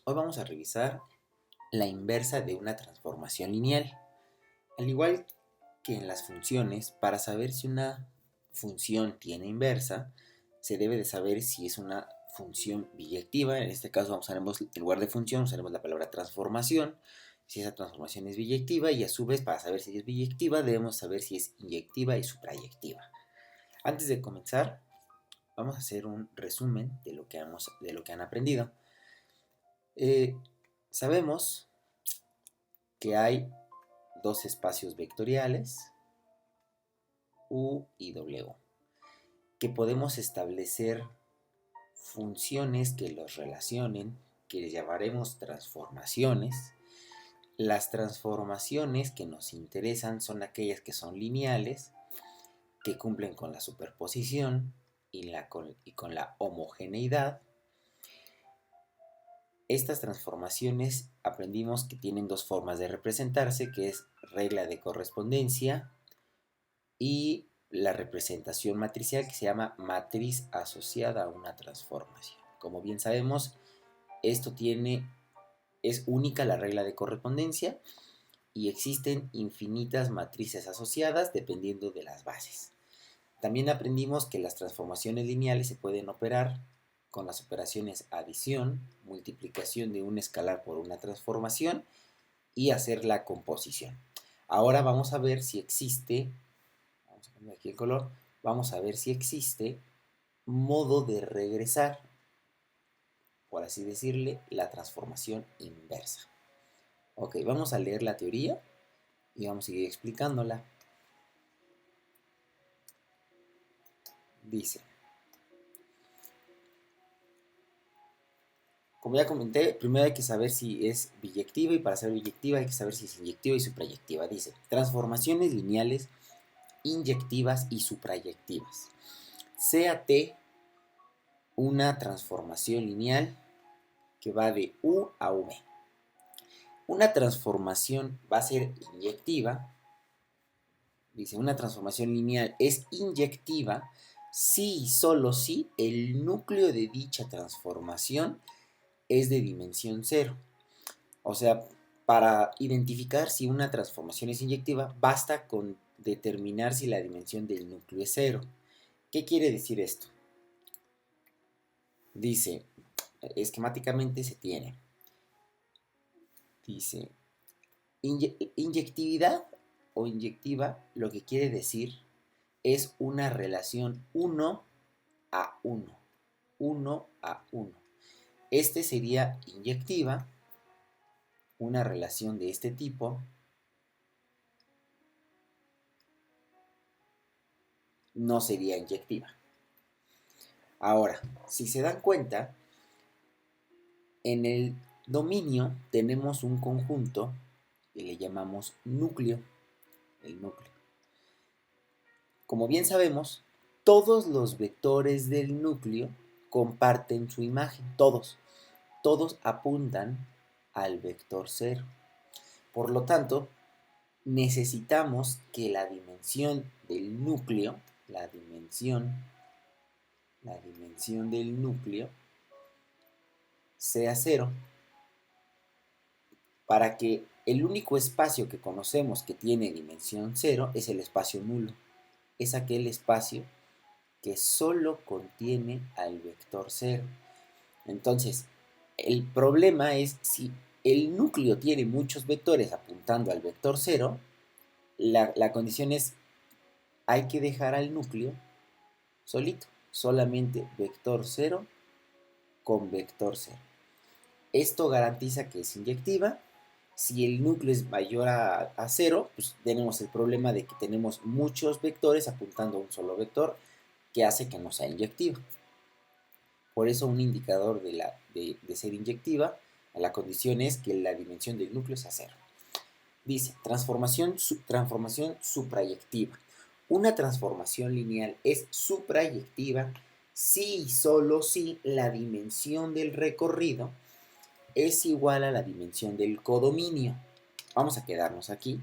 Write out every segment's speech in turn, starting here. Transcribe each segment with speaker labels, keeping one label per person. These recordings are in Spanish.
Speaker 1: Hoy vamos a revisar la inversa de una transformación lineal. Al igual que en las funciones, para saber si una función tiene inversa, se debe de saber si es una función biyectiva. En este caso usaremos, en lugar de función, usaremos la palabra transformación. Si esa transformación es biyectiva, y a su vez, para saber si es biyectiva, debemos saber si es inyectiva y suprayectiva. Antes de comenzar, vamos a hacer un resumen de lo que han aprendido. Eh, Sabemos que hay dos espacios vectoriales, U y W, que podemos establecer funciones que los relacionen, que les llamaremos transformaciones. Las transformaciones que nos interesan son aquellas que son lineales, que cumplen con la superposición y con la homogeneidad. Estas transformaciones aprendimos que tienen dos formas de representarse, que es regla de correspondencia y la representación matricial, que se llama matriz asociada a una transformación. Como bien sabemos, es única la regla de correspondencia y existen infinitas matrices asociadas dependiendo de las bases. También aprendimos que las transformaciones lineales se pueden operar con las operaciones adición, multiplicación de un escalar por una transformación y hacer la composición. Ahora vamos a ver si existe, vamos a poner aquí el color, vamos a ver si existe modo de regresar, por así decirle, la transformación inversa. Ok, vamos a leer la teoría y vamos a seguir explicándola. Dice, como ya comenté, primero hay que saber si es biyectiva, y para ser biyectiva hay que saber si es inyectiva y suprayectiva. Dice, transformaciones lineales inyectivas y suprayectivas. Sea T una transformación lineal que va de U a V. Una transformación va a ser inyectiva. Dice, una transformación lineal es inyectiva si y solo si el núcleo de dicha transformación es de dimensión cero. O sea, para identificar si una transformación es inyectiva, basta con determinar si la dimensión del núcleo es cero. ¿Qué quiere decir esto? Dice, esquemáticamente se tiene. Dice, inyectividad o inyectiva, lo que quiere decir es una relación 1 a 1. 1 a 1. Este sería inyectiva, una relación de este tipo. No sería inyectiva. Ahora, si se dan cuenta, en el dominio tenemos un conjunto que le llamamos núcleo, el núcleo. Como bien sabemos, todos los vectores del núcleo comparten su imagen, todos apuntan al vector 0. Por lo tanto, necesitamos que la dimensión del núcleo, la dimensión del núcleo sea 0, para que el único espacio que conocemos que tiene dimensión 0 es el espacio nulo. Es aquel espacio que solo contiene al vector 0. Entonces, el problema es si el núcleo tiene muchos vectores apuntando al vector 0, la condición es, hay que dejar al núcleo solito, solamente vector 0 con vector 0. Esto garantiza que es inyectiva. Si el núcleo es mayor a 0, pues tenemos el problema de que tenemos muchos vectores apuntando a un solo vector, que hace que no sea inyectiva. Por eso un indicador de ser inyectiva, la condición es que la dimensión del núcleo sea 0. Dice, transformación suprayectiva. Una transformación lineal es suprayectiva si y solo si la dimensión del recorrido es igual a la dimensión del codominio. Vamos a quedarnos aquí.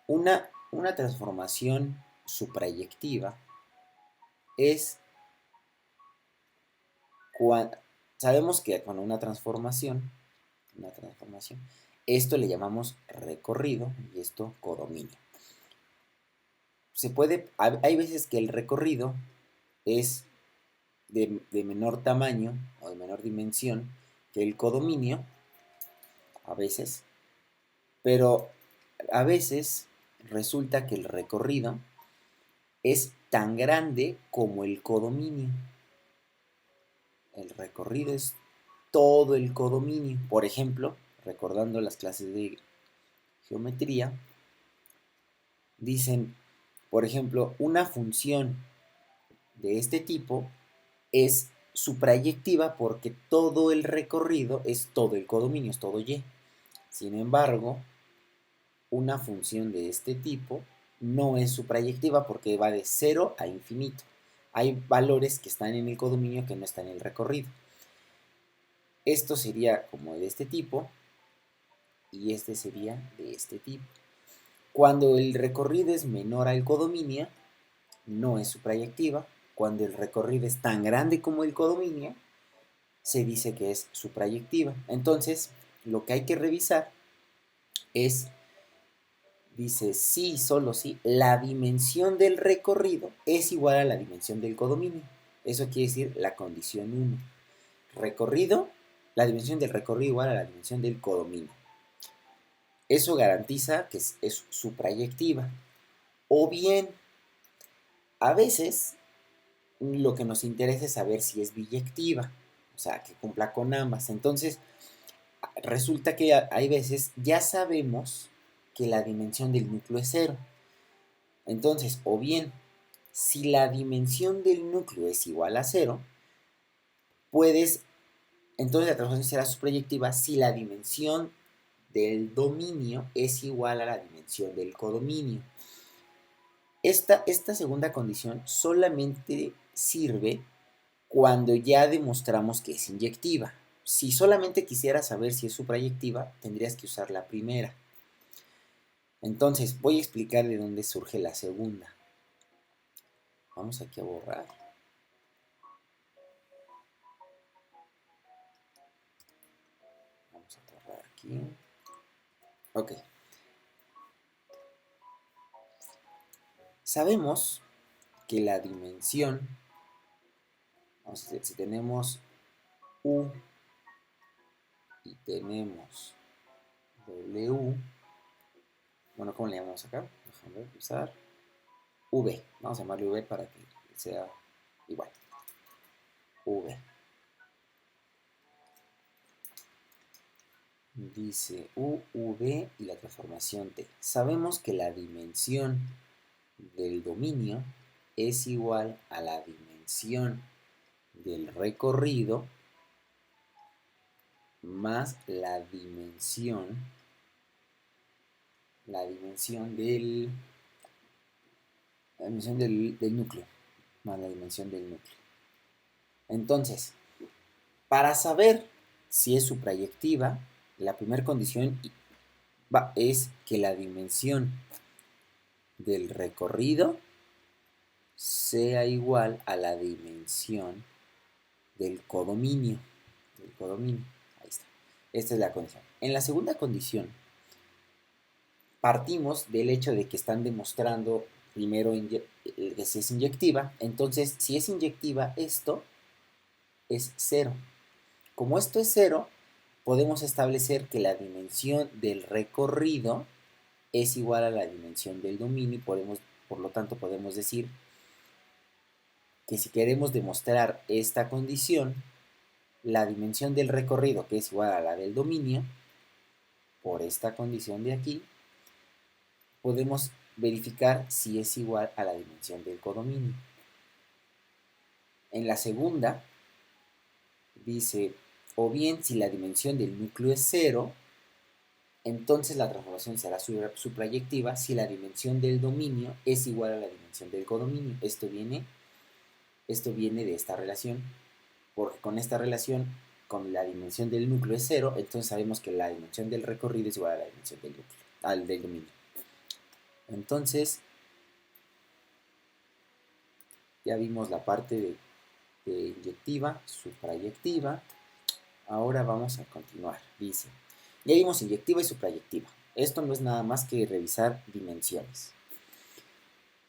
Speaker 1: Una transformación suprayectiva es Sabemos que con una transformación, esto le llamamos recorrido y esto codominio. Hay veces que el recorrido es de menor tamaño o de menor dimensión que el codominio, a veces, pero a veces resulta que el recorrido es tan grande como el codominio. El recorrido es todo el codominio. Por ejemplo, recordando las clases de geometría, dicen, por ejemplo, una función de este tipo es suprayectiva porque todo el recorrido es todo el codominio, es todo y. Sin embargo, una función de este tipo no es suprayectiva porque va de 0 a infinito. Hay valores que están en el codominio que no están en el recorrido. Esto sería como de este tipo y este sería de este tipo. Cuando el recorrido es menor al codominio, no es suprayectiva. Cuando el recorrido es tan grande como el codominio, se dice que es suprayectiva. Entonces, lo que hay que revisar es, dice, sí, solo sí, la dimensión del recorrido es igual a la dimensión del codominio. Eso quiere decir la condición 1. Recorrido, la dimensión del recorrido igual a la dimensión del codominio. Eso garantiza que es suprayectiva. O bien, a veces lo que nos interesa es saber si es biyectiva, o sea, que cumpla con ambas. Entonces, resulta que hay veces ya sabemos que la dimensión del núcleo es 0. Entonces, o bien, si la dimensión del núcleo es igual a 0, entonces la transformación será suprayectiva si la dimensión del dominio es igual a la dimensión del codominio. Esta segunda condición solamente sirve cuando ya demostramos que es inyectiva. Si solamente quisieras saber si es suprayectiva, tendrías que usar la primera. Entonces, voy a explicar de dónde surge la segunda. Vamos aquí a borrar. Vamos a borrar aquí. Ok. Sabemos que la dimensión, vamos a decir, si tenemos U y tenemos W, bueno, ¿cómo le llamamos acá? Déjame usar V. Vamos a llamarle V para que sea igual. V. Dice U, V y la transformación T. Sabemos que la dimensión del dominio es igual a la dimensión del recorrido más la dimensión del núcleo, más la dimensión del núcleo. Entonces, para saber si es suprayectiva, la primera condición es que la dimensión del recorrido sea igual a la dimensión del codominio. Ahí está. Esta es la condición. En la segunda condición, partimos del hecho de que están demostrando primero que si es inyectiva. Entonces, si es inyectiva, esto es 0. Como esto es 0, podemos establecer que la dimensión del recorrido es igual a la dimensión del dominio y por lo tanto podemos decir que si queremos demostrar esta condición, la dimensión del recorrido, que es igual a la del dominio, por esta condición de aquí, podemos verificar si es igual a la dimensión del codominio. En la segunda, dice, o bien si la dimensión del núcleo es 0, entonces la transformación será suprayectiva si la dimensión del dominio es igual a la dimensión del codominio. Esto viene de esta relación, porque con esta relación, con la dimensión del núcleo es 0, entonces sabemos que la dimensión del recorrido es igual a la dimensión del núcleo, del dominio. Entonces, ya vimos la parte de inyectiva, suprayectiva. ahora vamos a continuar. Dice, ya vimos inyectiva y suprayectiva. Esto no es nada más que revisar dimensiones.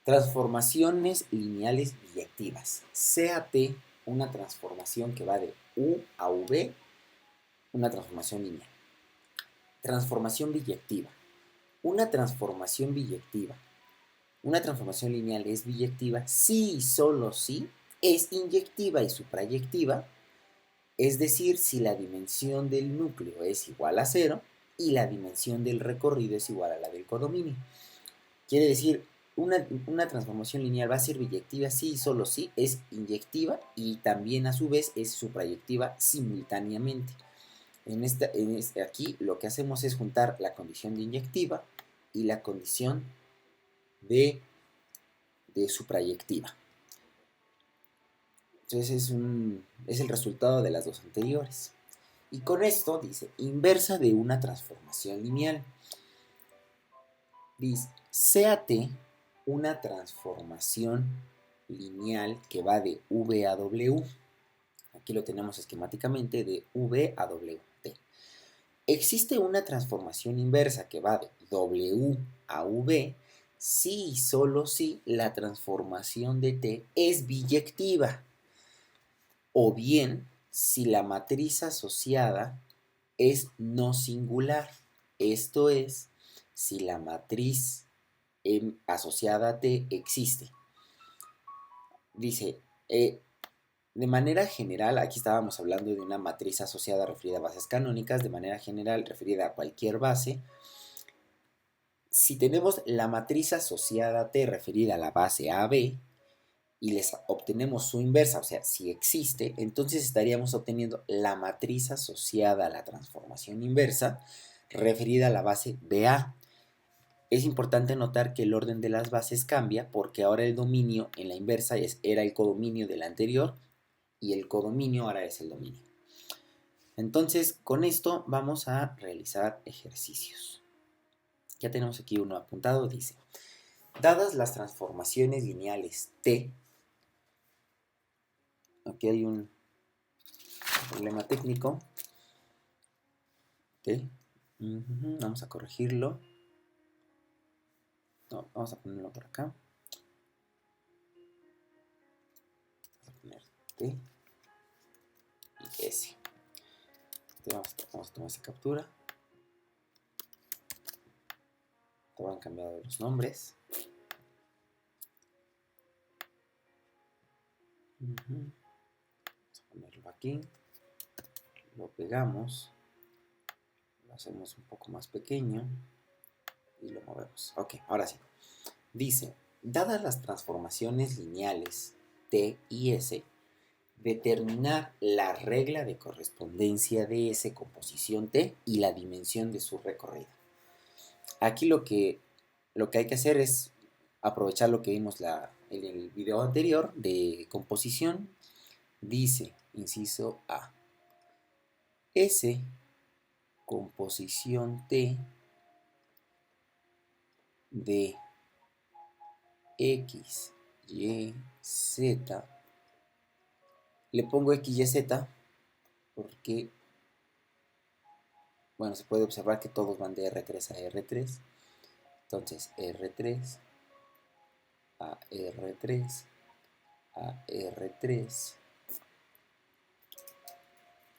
Speaker 1: Transformaciones lineales biyectivas. Sea T una transformación que va de U a V, una transformación lineal. Transformación biyectiva. Una transformación biyectiva. Una transformación lineal es biyectiva si y solo si es inyectiva y suprayectiva, es decir, si la dimensión del núcleo es igual a 0 y la dimensión del recorrido es igual a la del codominio. Quiere decir, una transformación lineal va a ser biyectiva si y solo si es inyectiva y también a su vez es suprayectiva simultáneamente. Aquí lo que hacemos es juntar la condición de inyectiva y la condición de suprayectiva. Entonces es el resultado de las dos anteriores. Y con esto dice, inversa de una transformación lineal. Dice, sea T una transformación lineal que va de V a W. Aquí lo tenemos esquemáticamente de V a W. T. Existe una transformación inversa que va de W a V si y solo si la transformación de T es biyectiva. O bien si la matriz asociada es no singular. Esto es, si la matriz asociada a T existe. Dice, de manera general, aquí estábamos hablando de una matriz asociada referida a bases canónicas, de manera general referida a cualquier base. Si tenemos la matriz asociada a T referida a la base AB y les obtenemos su inversa, o sea, si existe, entonces estaríamos obteniendo la matriz asociada a la transformación inversa referida a la base BA. Es importante notar que el orden de las bases cambia porque ahora el dominio en la inversa era el codominio del anterior y el codominio ahora es el dominio. Entonces, con esto vamos a realizar ejercicios. Ya tenemos aquí uno apuntado, dice, dadas las transformaciones lineales T, aquí hay un problema técnico, T, vamos a corregirlo, no, vamos a ponerlo por acá, vamos a poner T y S. Vamos a tomar esa captura. Te han cambiado los nombres. Vamos a ponerlo aquí. Lo pegamos. Lo hacemos un poco más pequeño. Y lo movemos. Ok, ahora sí. Dice, dadas las transformaciones lineales T y S, determinar la regla de correspondencia de S con posición T y la dimensión de su recorrido. Aquí lo que hay que hacer es aprovechar lo que vimos en el video anterior de composición. Dice, inciso A, S composición T de X, Y, Z. Le pongo X, Y, Z porque, bueno, se puede observar que todos van de R3 a R3. Entonces, R3 a R3 a R3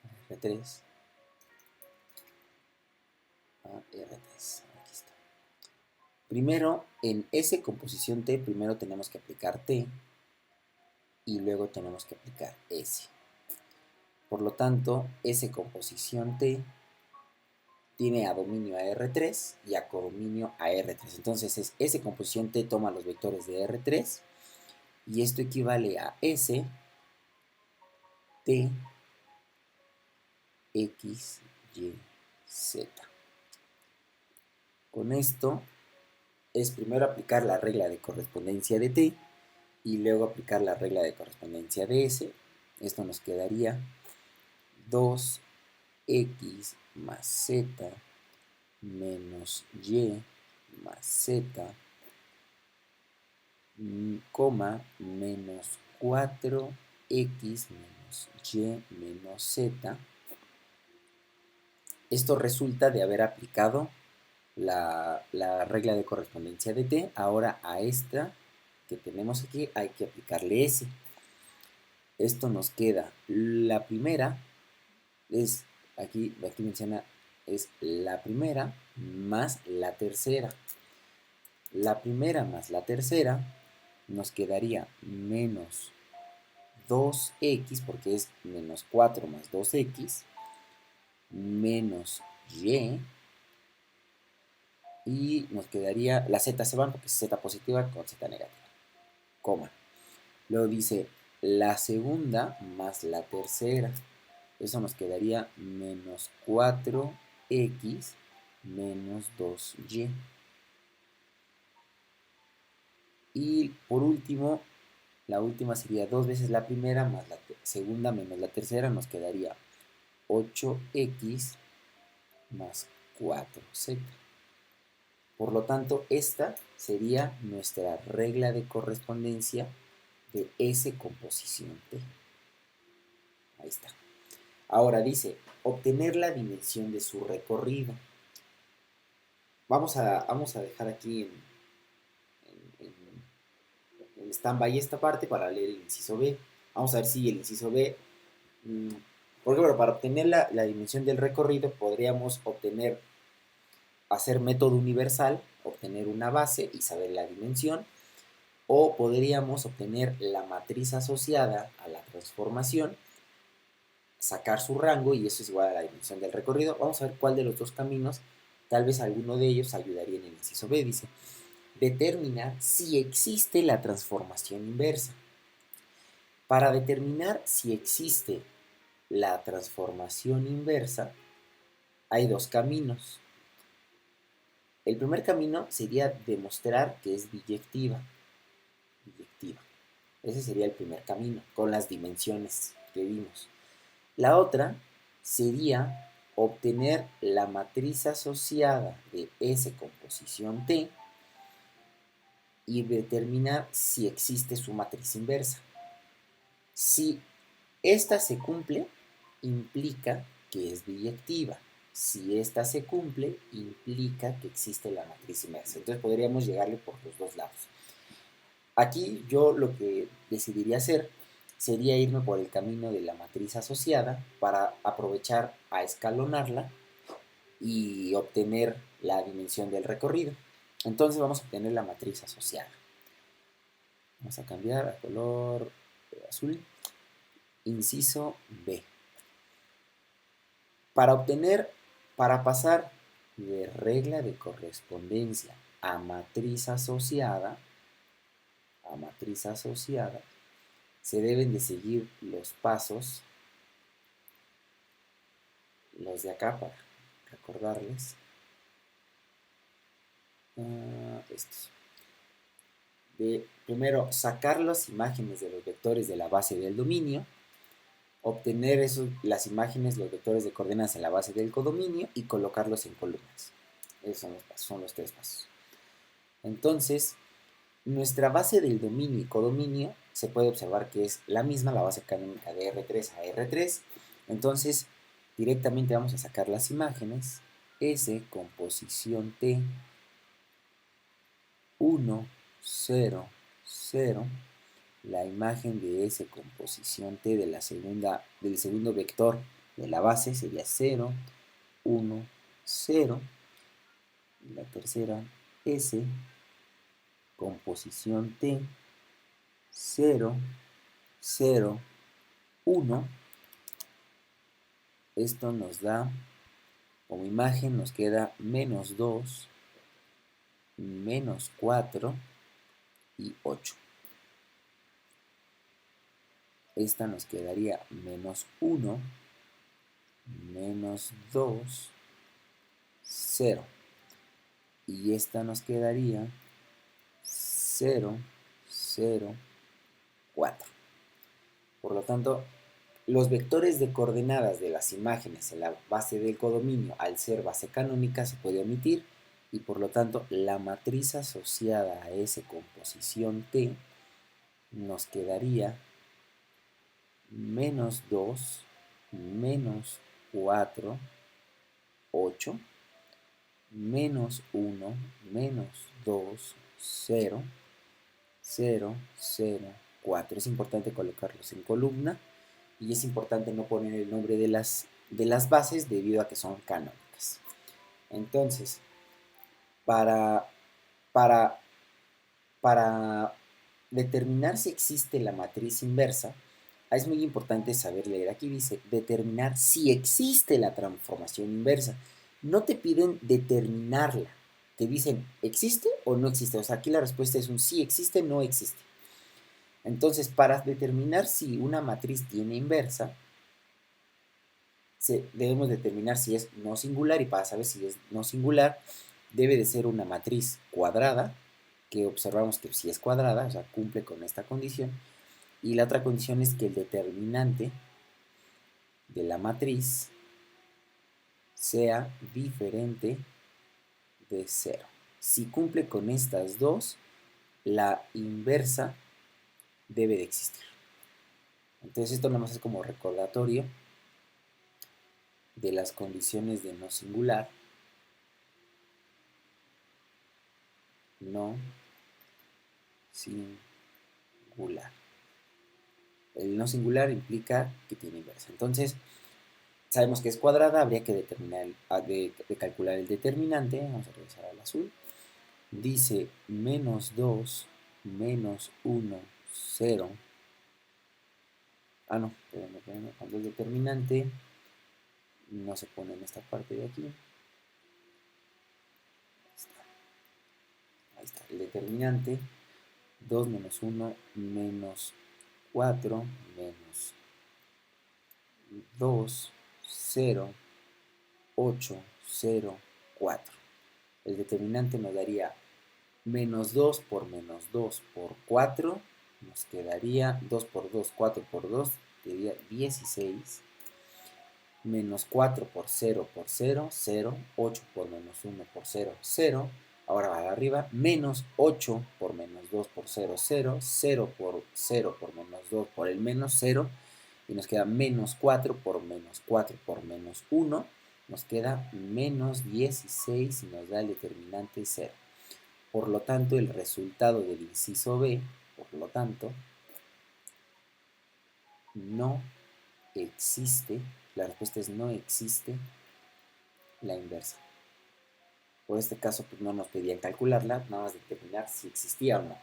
Speaker 1: a R3 a R3. Aquí está. Primero, en S composición T, primero tenemos que aplicar T y luego tenemos que aplicar S. Por lo tanto, S composición T tiene a dominio a R3 y a codominio a R3. Entonces es S composición T toma los vectores de R3 y esto equivale a S T X Y Z. Con esto es primero aplicar la regla de correspondencia de T y luego aplicar la regla de correspondencia de S. Esto nos quedaría 2x más z menos y más z, coma, menos 4x menos y menos z, Esto resulta de haber aplicado la regla de correspondencia de T. Ahora a esta que tenemos aquí hay que aplicarle S. Esto nos queda, la primera es, aquí menciona, es la primera más la tercera. La primera más la tercera nos quedaría menos 2x, porque es menos 4 más 2x, menos y nos quedaría, las z se van porque es z positiva con z negativa, coma. Luego dice la segunda más la tercera. Eso nos quedaría menos 4x menos 2y. Y por último, la última sería 2 veces la primera más la segunda menos la tercera. Nos quedaría 8x más 4z. Por lo tanto, esta sería nuestra regla de correspondencia de S composición T. Ahí está. Ahora dice, obtener la dimensión de su recorrido. Vamos a dejar aquí en stand-by esta parte para leer el inciso B. Vamos a ver si el inciso B, porque bueno, para obtener la dimensión del recorrido podríamos hacer método universal, obtener una base y saber la dimensión, o podríamos obtener la matriz asociada a la transformación, sacar su rango y eso es igual a la dimensión del recorrido. Vamos a ver cuál de los dos caminos, tal vez alguno de ellos ayudaría en el inciso B. Dice, determinar si existe la transformación inversa. Para determinar si existe la transformación inversa, hay dos caminos. El primer camino sería demostrar que es biyectiva. Ese sería el primer camino, con las dimensiones que vimos. La otra sería obtener la matriz asociada de S composición T y determinar si existe su matriz inversa. Si esta se cumple, implica que es biyectiva. Si esta se cumple, implica que existe la matriz inversa. Entonces podríamos llegarle por los dos lados. Aquí yo lo que decidiría hacer sería irme por el camino de la matriz asociada para aprovechar a escalonarla y obtener la dimensión del recorrido. Entonces vamos a obtener la matriz asociada. Vamos a cambiar a color azul. Inciso B. Para pasar de regla de correspondencia a matriz asociada, se deben de seguir los pasos, los de acá para recordarles. Estos. Primero, sacar las imágenes de los vectores de la base del dominio, obtener las imágenes, los vectores de coordenadas en la base del codominio y colocarlos en columnas. Esos son los pasos, son los tres pasos. Entonces, nuestra base del dominio y codominio se puede observar que es la misma, la base canónica de R3 a R3. Entonces, directamente vamos a sacar las imágenes. S, composición T, 1, 0, 0. La imagen de S, composición T del segundo vector de la base sería 0, 1, 0. Y la tercera, S, composición T, 0, 0, 1. Esto nos da, como imagen nos queda menos 2, menos 4 y 8. Esta nos quedaría menos 1, menos 2, 0. Y esta nos quedaría 0, 0, 4. Por lo tanto, los vectores de coordenadas de las imágenes en la base del codominio, al ser base canónica, se puede omitir y por lo tanto la matriz asociada a S composición T nos quedaría menos 2, menos 4 8, menos 1, menos 2, 0, 0, 0, 4. Es importante colocarlos en columna y es importante no poner el nombre de las bases debido a que son canónicas. Entonces, para, para, para determinar si existe la matriz inversa, es muy importante saber leer. Aquí dice determinar si existe la transformación inversa. No te piden determinarla. Te dicen, ¿existe o no existe? O sea, aquí la respuesta es un sí existe, no existe. Entonces, para determinar si una matriz tiene inversa, debemos determinar si es no singular, y para saber si es no singular, debe de ser una matriz cuadrada, que observamos que si es cuadrada, o sea, cumple con esta condición, y la otra condición es que el determinante de la matriz sea diferente de 0. Si cumple con estas dos, la inversa debe de existir. Entonces esto nada más es como recordatorio de las condiciones de no singular. No singular. El no singular implica que tiene inversa. Entonces, sabemos que es cuadrada, habría que determinar de calcular el determinante. Vamos a regresar al azul. Dice menos 2, menos 1, 0. Ah, no, espérame, cuando es determinante, no se pone en esta parte de aquí. Ahí está, el determinante, 2 menos 1, menos 4, menos 2, 0, 8, 0, 4. El determinante nos daría menos 2 por menos 2 por 4, nos quedaría 2 por 2, 4 por 2, sería 16, menos 4 por 0 por 0, 0, 8 por menos 1 por 0, 0, ahora va de arriba, menos 8 por menos 2 por 0, 0, 0 por 0 por menos 2 por el menos 0, y nos queda menos 4 por menos 4 por menos 1, nos queda menos 16 y nos da el determinante 0. Por lo tanto, el resultado del inciso B, por lo tanto, no existe, la respuesta es no existe la inversa. Por este caso, pues no nos pedían calcularla, nada más determinar si existía o no.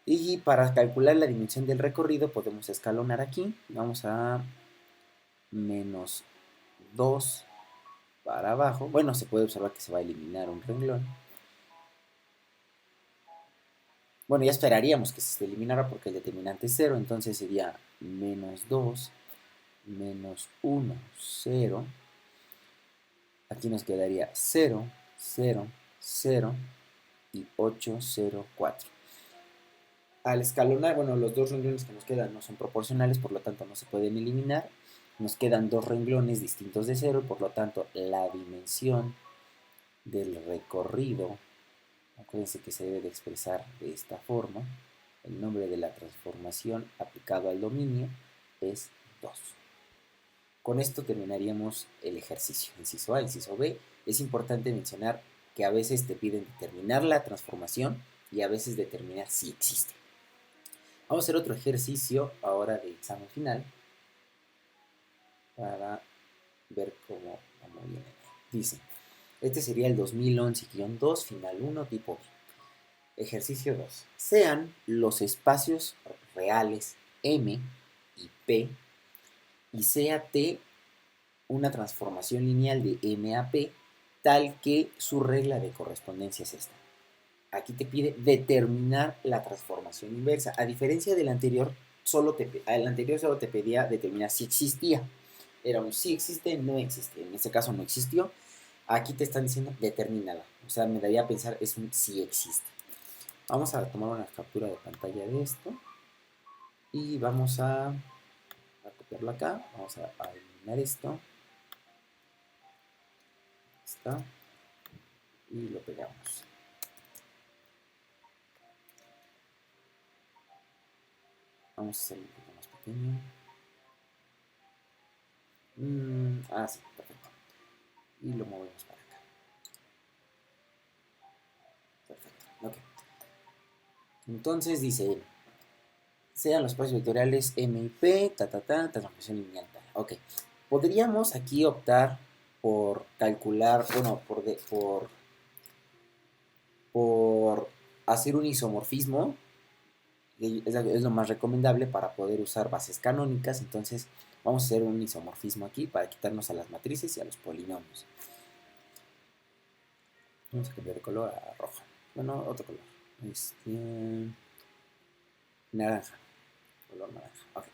Speaker 1: Y para calcular la dimensión del recorrido podemos escalonar aquí. Vamos a menos 2 para abajo. Bueno, se puede observar que se va a eliminar un renglón. Bueno, ya esperaríamos que se eliminara porque el determinante es 0, entonces sería menos 2, menos 1, 0. Aquí nos quedaría 0, 0, 0 y 8, 0, 4. Al escalonar, bueno, los dos renglones que nos quedan no son proporcionales, por lo tanto no se pueden eliminar. Nos quedan dos renglones distintos de 0, por lo tanto la dimensión del recorrido, acuérdense que se debe de expresar de esta forma, el nombre de la transformación aplicado al dominio es 2. Con esto terminaríamos el ejercicio. Inciso A, inciso B. Es importante mencionar que a veces te piden determinar la transformación y a veces determinar si existe. Vamos a hacer otro ejercicio ahora de examen final para ver cómo viene. Dice, este sería el 2011-2, final 1, tipo B. Ejercicio 2. Sean los espacios reales M y P y sea T una transformación lineal de M a P tal que su regla de correspondencia es esta. Aquí te pide determinar la transformación inversa. A diferencia del anterior, solo te pedía determinar si existía. Era un sí existe, no existe. En este caso no existió. Aquí te están diciendo determínala. O sea, me daría a pensar es un sí existe. Vamos a tomar una captura de pantalla de esto. Y vamos a copiarlo acá. Vamos a eliminar esto. Está. Y lo pegamos. Vamos a hacerlo un poco más pequeño. Sí, perfecto. y lo movemos para acá. Perfecto, ok. Entonces dice, sean los espacios vectoriales M y P, transformación lineal, ok. Podríamos aquí optar por calcular, bueno, por hacer un isomorfismo, es lo más recomendable para poder usar bases canónicas. Entonces vamos a hacer un isomorfismo aquí para quitarnos a las matrices y a los polinomios. Vamos a cambiar de color a rojo. Bueno, otro color. Naranja. Color naranja. Ok.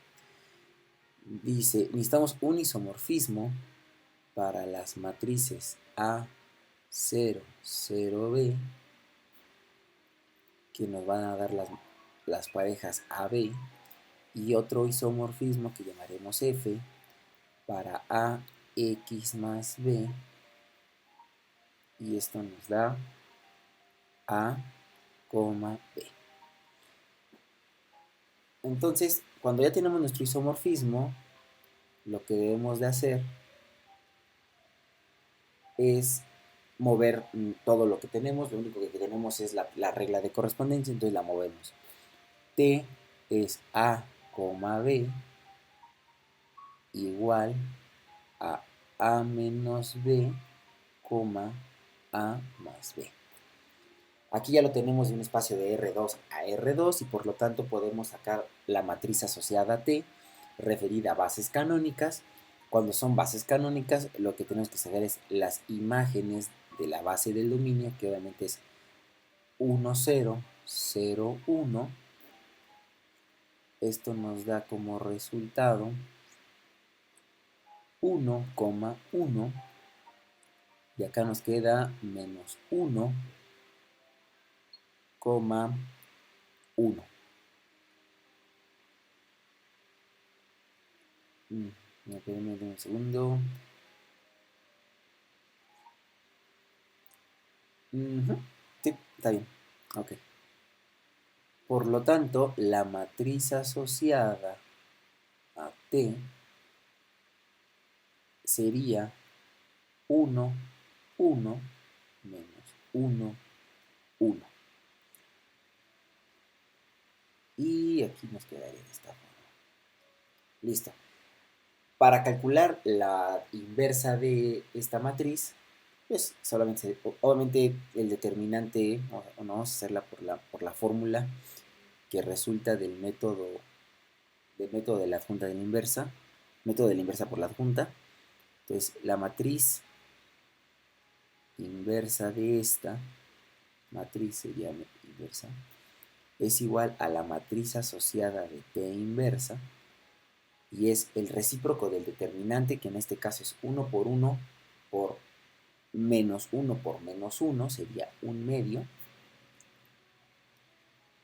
Speaker 1: Dice, necesitamos un isomorfismo para las matrices A0, 0B, que nos van a dar las parejas AB, y otro isomorfismo que llamaremos F para AX más B, y esto nos da A, B. Entonces, cuando ya tenemos nuestro isomorfismo, lo que debemos de hacer es mover todo lo que tenemos. Lo único que tenemos es la regla de correspondencia, entonces la movemos. T es A, B igual a menos B, A más B. Aquí ya lo tenemos de un espacio de R2 a R2 y por lo tanto podemos sacar la matriz asociada a T referida a bases canónicas. Cuando son bases canónicas, lo que tenemos que sacar es las imágenes de la base del dominio, que obviamente es 1, 0, 0, 1. Esto nos da como resultado 1, 1. Y acá nos queda menos 1, 1. Espérenme un segundo. Sí, está bien. Ok. Por lo tanto, la matriz asociada a T sería 1, 1, menos 1, 1. Y aquí nos quedaría de esta forma. Listo. Para calcular la inversa de esta matriz, pues solamente, obviamente el determinante, no vamos a hacerla por la fórmula que resulta del método de la adjunta de la inversa, método de la inversa por la adjunta. Entonces la matriz inversa de esta matriz sería inversa, es igual a la matriz asociada de T inversa, y es el recíproco del determinante, que en este caso es 1 por 1 por menos 1 por menos 1, sería 1/2,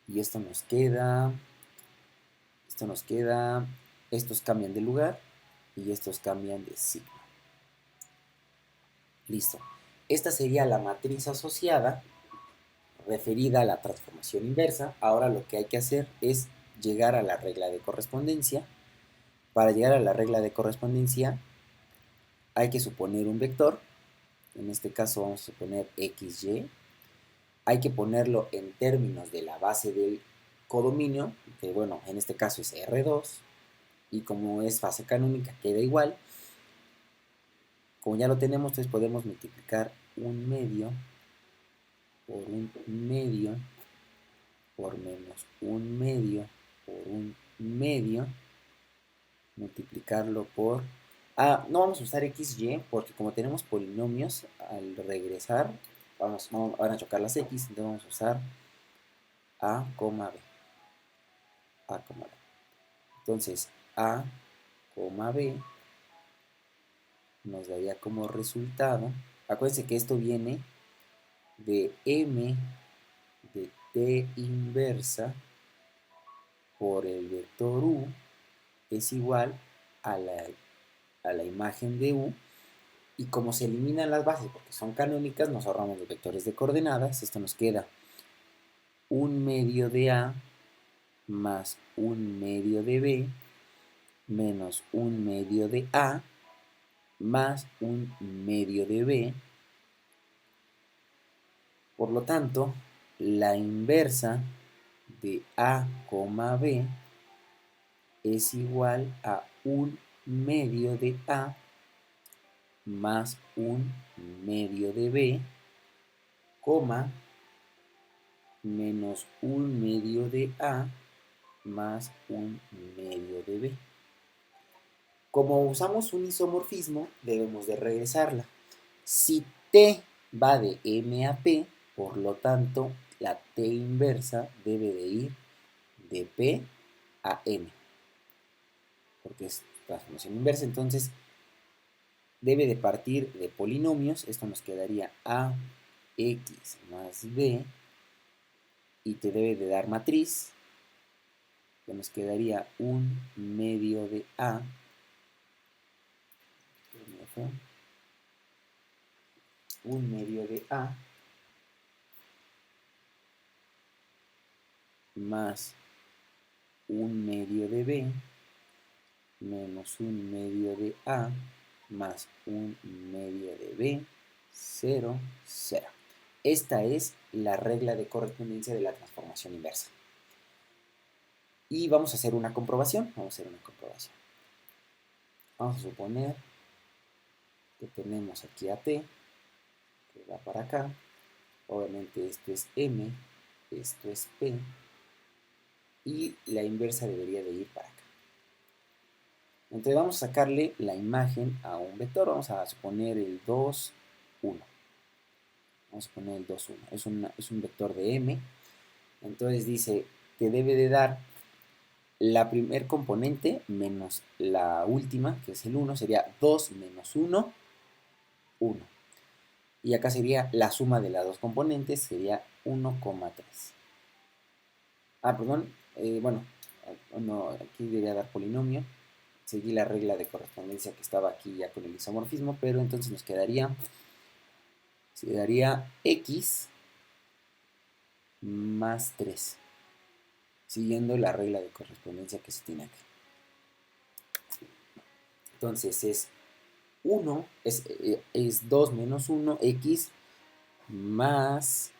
Speaker 1: y esto nos queda, estos cambian de lugar y estos cambian de signo. Listo. Esta sería la matriz asociada referida a la transformación inversa. Ahora lo que hay que hacer es llegar a la regla de correspondencia. Para llegar a la regla de correspondencia hay que suponer un vector. En este caso vamos a suponer XY. Hay que ponerlo en términos de la base del codominio, que bueno, en este caso es R2, y como es base canónica queda igual. Como ya lo tenemos, entonces podemos multiplicar 1/2 por 1/2 por menos 1/2 por 1/2, multiplicarlo por... no vamos a usar XY porque como tenemos polinomios, al regresar van a chocar las X, entonces vamos a usar A, B. Entonces A, B nos daría como resultado, acuérdense que esto viene de M de T inversa por el vector U es igual a la imagen de U, y como se eliminan las bases porque son canónicas, nos ahorramos los vectores de coordenadas. Esto nos queda 1/2 de A más 1/2 de B menos 1/2 de A más un medio de b. Por lo tanto, la inversa de a, b es igual a un medio de a más un medio de b, coma, menos un medio de a más un medio de b. Como usamos un isomorfismo, debemos de regresarla. Si t va de m a p, por lo tanto, la t inversa debe de ir de p a m, porque es transformación inversa. Entonces, debe de partir de polinomios. Esto nos quedaría a x más b, y te debe de dar matriz, que nos quedaría un medio de a, más un medio de b menos un medio de a más un medio de b, 0, 0. Esta es la regla de correspondencia de la transformación inversa. Y vamos a hacer una comprobación. Vamos a suponer que tenemos aquí a t, que va para acá. Obviamente esto es m, esto es p, y la inversa debería de ir para acá. Entonces vamos a sacarle la imagen a un vector. Vamos a suponer el 2, 1. Vamos a poner el 2, 1. Es un vector de m. Entonces dice que debe de dar la primer componente menos la última, que es el 1. Sería 2 menos 1, 1. Y acá sería la suma de las dos componentes, sería 1,3. Perdón. Bueno, no, aquí debería dar polinomio. Seguí la regla de correspondencia que estaba aquí ya con el isomorfismo, pero entonces nos quedaría x más 3, siguiendo la regla de correspondencia que se tiene aquí. Entonces es 1, es 2 menos 1, x más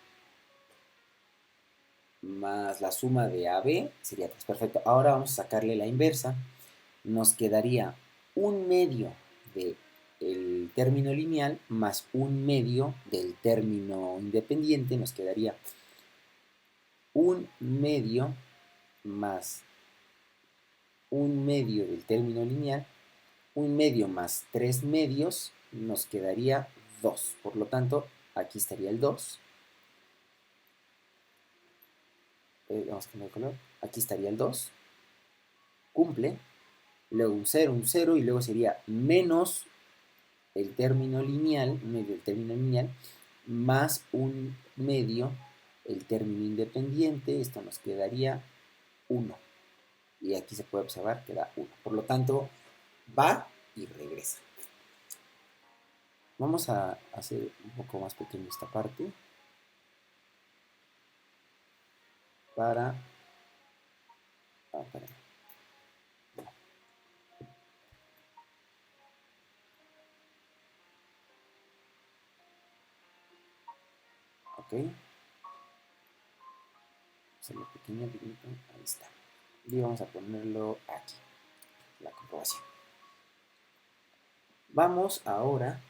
Speaker 1: la suma de AB sería 3. Perfecto. Ahora vamos a sacarle la inversa. Nos quedaría un medio del término lineal más un medio del término independiente. Nos quedaría un medio más un medio del término lineal, un medio más 3 medios, nos quedaría 2. Por lo tanto, aquí estaría el 2. Vamos a cambiar de color. Aquí estaría el 2. Cumple. Luego un 0, y luego sería menos el término lineal, un medio del término lineal, más un medio el término independiente. Esto nos quedaría 1. Y aquí se puede observar que da 1. Por lo tanto, va y regresa. Vamos a hacer un poco más pequeño esta parte para... Ok. Hacerlo pequeño, ahí está. Y vamos a ponerlo aquí, la comprobación. Vamos ahora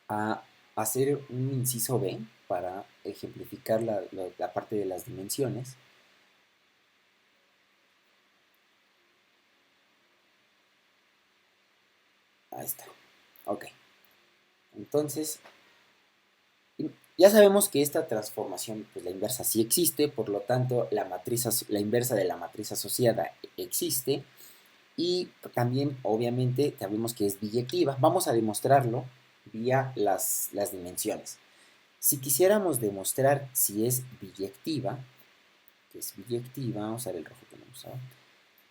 Speaker 1: a hacer un inciso B para ejemplificar la parte de las dimensiones. Ahí está. Ok. Entonces, ya sabemos que esta transformación, pues la inversa sí existe, por lo tanto la inversa de la matriz asociada existe, y también obviamente sabemos que es biyectiva. Vamos a demostrarlo vía las dimensiones. Si quisiéramos demostrar si es biyectiva, que es biyectiva, vamos a usar el rojo que no usaba,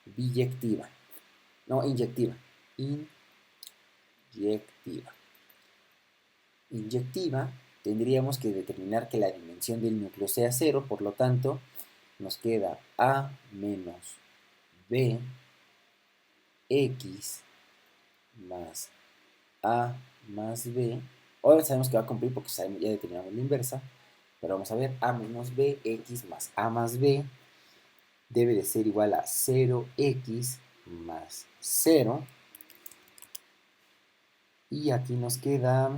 Speaker 1: biyectiva, no, inyectiva, inyectiva, tendríamos que determinar que la dimensión del núcleo sea 0, por lo tanto, nos queda a menos b x más A más B. Ahora sabemos que va a cumplir porque ya determinamos la inversa. Pero vamos a ver, A menos B, X más A más B debe de ser igual a 0x más 0. Y aquí nos queda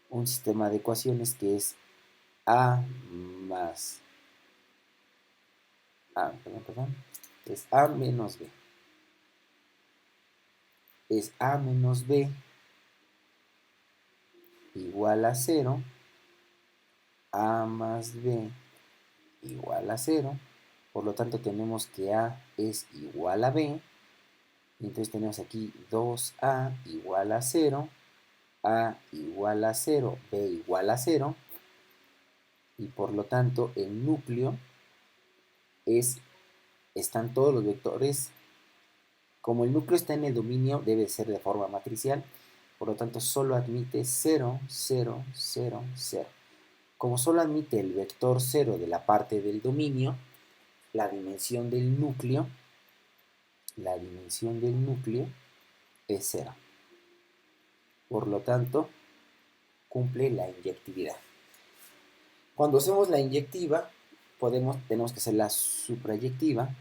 Speaker 1: un sistema de ecuaciones que es A más A, perdón, es A menos B. Es A menos B igual a 0, A más B igual a 0. Por lo tanto, tenemos que A es igual a B. Y entonces tenemos aquí 2A igual a 0, A igual a 0, B igual a 0. Y por lo tanto, el núcleo están todos los vectores. Como el núcleo está en el dominio, debe ser de forma matricial. Por lo tanto, solo admite 0, 0, 0, 0. Como solo admite el vector 0 de la parte del dominio, la dimensión del núcleo es 0. Por lo tanto, cumple la inyectividad. Cuando hacemos la inyectiva, tenemos que hacer la suprayectiva.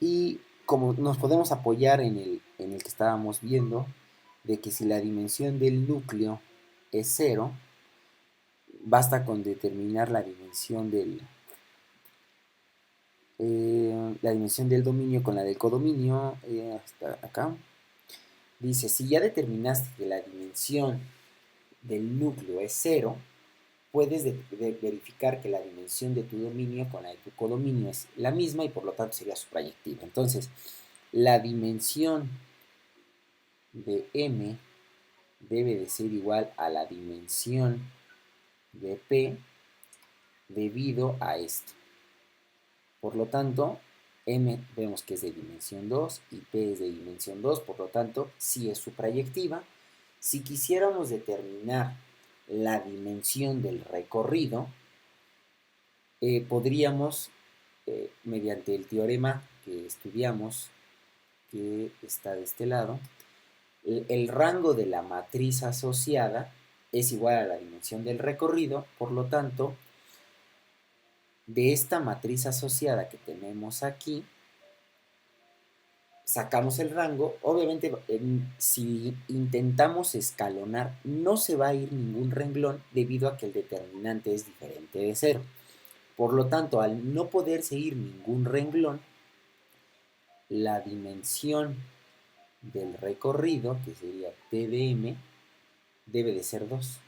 Speaker 1: Y como nos podemos apoyar en el que estábamos viendo, de que si la dimensión del núcleo es 0, basta con determinar la dimensión del dominio con la del codominio, hasta acá. Dice, si ya determinaste que la dimensión del núcleo es 0, puedes verificar que la dimensión de tu dominio con la de tu codominio es la misma y por lo tanto sería suprayectiva. Entonces, la dimensión de M debe de ser igual a la dimensión de P debido a esto. Por lo tanto, M vemos que es de dimensión 2 y P es de dimensión 2, por lo tanto, sí es suprayectiva. Si quisiéramos determinar la dimensión del recorrido, podríamos, mediante el teorema que estudiamos, que está de este lado, el rango de la matriz asociada es igual a la dimensión del recorrido, por lo tanto, de esta matriz asociada que tenemos aquí, sacamos el rango. Obviamente, si intentamos escalonar, no se va a ir ningún renglón debido a que el determinante es diferente de 0. Por lo tanto, al no poder seguir ningún renglón, la dimensión del recorrido, que sería T de M, debe de ser 2.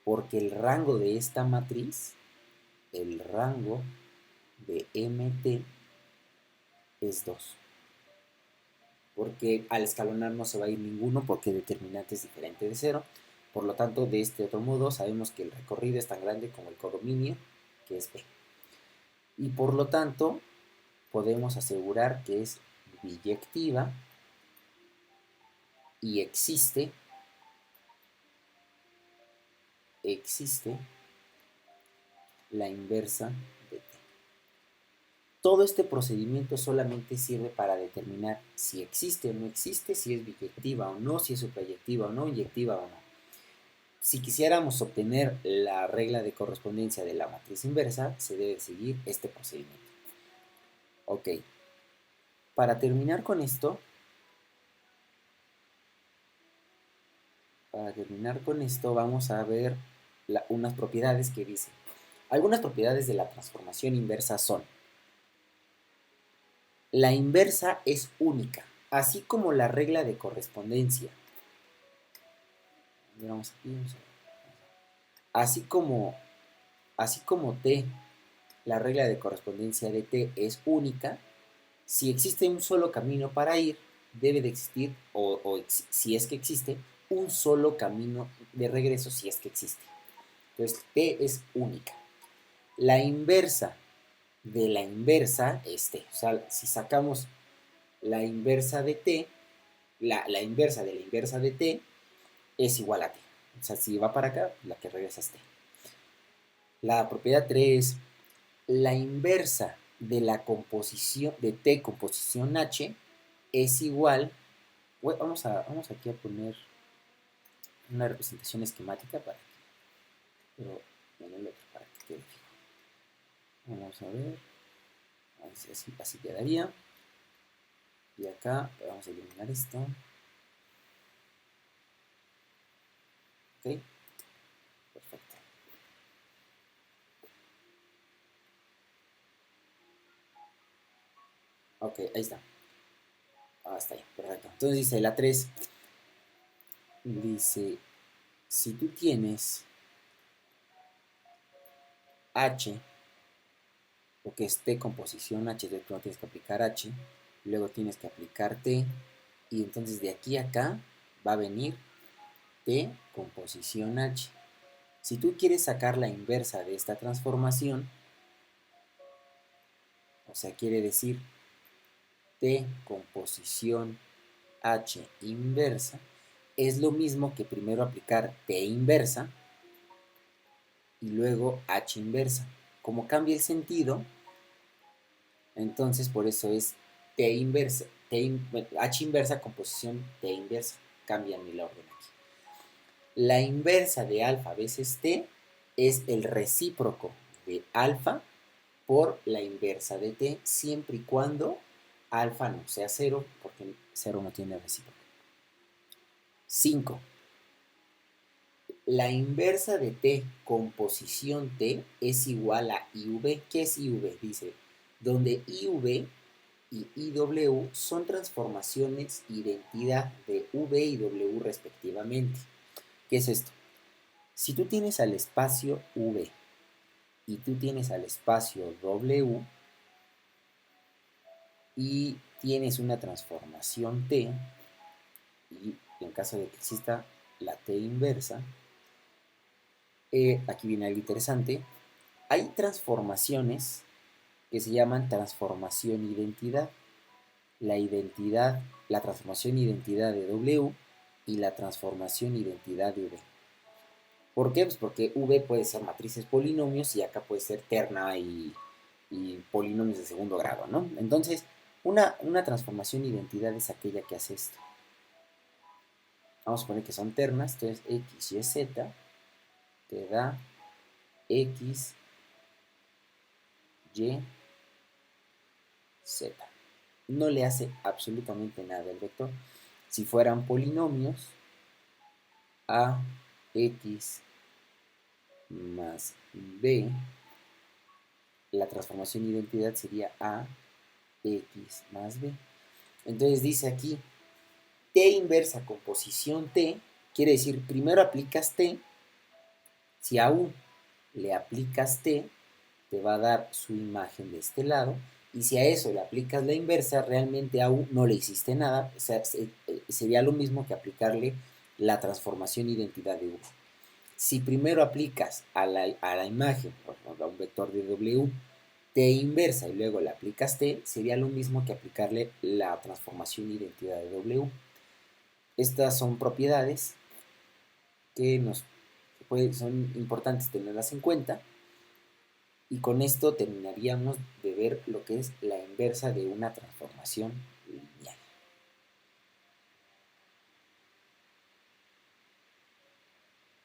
Speaker 1: Porque el rango de esta matriz, el rango de MT es 2. Porque al escalonar no se va a ir ninguno porque el determinante es diferente de 0. Por lo tanto, de este otro modo, sabemos que el recorrido es tan grande como el codominio, que es B. Y por lo tanto, podemos asegurar que es biyectiva y existe la inversa de T. Todo este procedimiento solamente sirve para determinar si existe o no existe, si es biyectiva o no, si es suprayectiva o no, inyectiva o no. Si quisiéramos obtener la regla de correspondencia de la matriz inversa, se debe seguir este procedimiento. Ok. Para terminar con esto, vamos a ver unas propiedades que dicen. Algunas propiedades de la transformación inversa son: la inversa es única, así como la regla de correspondencia. Vamos aquí, así como T, la regla de correspondencia de T es única, si existe un solo camino para ir, debe de existir, si es que existe, un solo camino de regreso si es que existe. Entonces, T es única. La inversa de la inversa es T. O sea, si sacamos la inversa de T, la inversa de la inversa de T es igual a T. O sea, si va para acá, la que regresa es T. La propiedad 3, la inversa de la composición de T composición H es igual vamos aquí a poner una representación esquemática pero en el otro para que quede fijo. Vamos a ver, así quedaría. Y acá vamos a eliminar esto. Ok, perfecto. Ok, ahí está. Está ahí, perfecto. Entonces dice la 3, dice, si tú tienes H, o que es T composición H, entonces primero tienes que aplicar H, luego tienes que aplicar T, y entonces de aquí a acá va a venir T composición H. Si tú quieres sacar la inversa de esta transformación, o sea, quiere decir T composición H inversa, es lo mismo que primero aplicar T inversa y luego H inversa. Como cambia el sentido, entonces por eso es T inversa, H inversa composición T inversa. Cambian el orden aquí. La inversa de alfa veces T es el recíproco de alfa por la inversa de T, siempre y cuando alfa no sea 0, porque 0 no tiene recíproco. 5. La inversa de T composición T es igual a IV. ¿Qué es IV? Dice, donde IV y IW son transformaciones identidad de V y W respectivamente. ¿Qué es esto? Si tú tienes al espacio V y tú tienes al espacio W y tienes una transformación T, y en caso de que exista la T inversa, aquí viene algo interesante, hay transformaciones que se llaman transformación identidad. La transformación identidad de W y la transformación identidad de V. ¿Por qué? Pues porque V puede ser matrices polinomios y acá puede ser terna y polinomios de segundo grado, ¿no? Entonces, una transformación identidad es aquella que hace esto. Vamos a poner que son ternas, entonces X, Y, Z te da X, Y, Z. No le hace absolutamente nada el vector. Si fueran polinomios, A, X más B, la transformación de identidad sería A, X más B. Entonces dice aquí, T inversa composición T, quiere decir, primero aplicas T, si a U le aplicas T, te va a dar su imagen de este lado, y si a eso le aplicas la inversa, realmente a U no le hiciste nada, o sea, sería lo mismo que aplicarle la transformación identidad de U. Si primero aplicas a la imagen, por ejemplo, a un vector de W, T inversa y luego le aplicas T, sería lo mismo que aplicarle la transformación identidad de W. Estas son propiedades que son importantes tenerlas en cuenta, y con esto terminaríamos de ver lo que es la inversa de una transformación